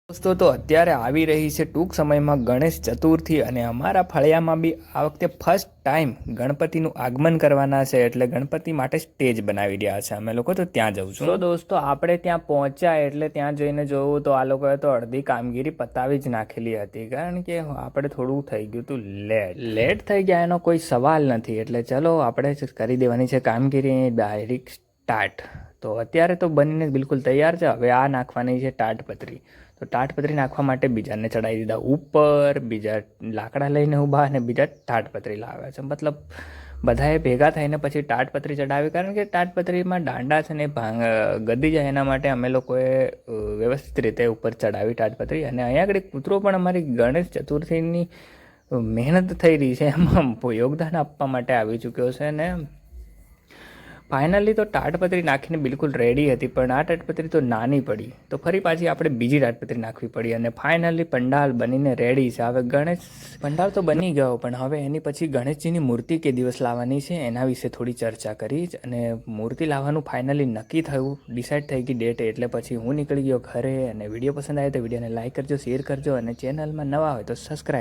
દોસ્તો તો અત્યારે આવી રહી છે ટૂંક સમયમાં ગણેશ ચતુર્થી અને અમારા ફળિયામાં બી આ વખતે ફર્સ્ટ ટાઈમ ગણપતિનું આગમન કરવાના છે એટલે ગણપતિ માટે સ્ટેજ બનાવી રહ્યા છે અમે લોકો તો ત્યાં જઉં છું. તો દોસ્તો આપણે ત્યાં પહોંચ્યા એટલે ત્યાં જઈને જોયું તો આ લોકોએ તો અડધી કામગીરી પતાવી જ નાખેલી હતી કારણ કે આપણે થોડું થઈ ગયું હતું લેટ થઈ ગયા એનો કોઈ સવાલ નથી એટલે ચલો આપણે જ કરી દેવાની છે કામગીરી ડાયરેક્ટ સ્ટાર્ટ. તો અત્યારે તો બનીને બિલકુલ તૈયાર છે. હવે આ નાખવાની છે તાડપત્રી. તો તાડપત્રી નાખવા માટે બીજાને ચડાવી દીધા ઉપર, બીજા લાકડા લઈને ઊભા અને બીજા તાડપત્રી લાવ્યા છે. મતલબ બધાએ ભેગા થઈને પછી તાડપત્રી ચડાવી કારણ કે તાડપત્રીમાં દાંડા છે ને ગદી જાય એના માટે અમે લોકોએ વ્યવસ્થિત રીતે ઉપર ચડાવી તાડપત્રી. અને અહીંયા આગળ કૂતરો પણ અમારી ગણેશ ચતુર્થીની મહેનત થઈ રહી છે એમાં યોગદાન આપવા માટે આવી ચૂક્યો છે. ને ફાઇનલી તો તાડપત્રી નાખીને બિલકુલ રેડી હતી પણ આ તાડપત્રી તો નાની પડી તો ફરી પાછી આપણે બીજી તાડપત્રી નાખવી પડી અને ફાઇનલી પંડાલ બનીને રેડી છે. હવે ગણેશ પંડાલ તો બની ગયો પણ હવે એની પછી ગણેશજીની મૂર્તિ કે દિવસ લાવવાની છે એના વિશે થોડી ચર્ચા કરી અને મૂર્તિ લાવવાનું ફાઇનલી નક્કી થયું, ડિસાઇડ થઈ ગઈ ડેટ. એટલે પછી હું નીકળી ગયો ઘરે અને વિડીયો પસંદ આવે તો વિડીયોને લાઇક કરજો, શેર કરજો અને ચેનલમાં નવા હોય તો સબસ્ક્રાઈબ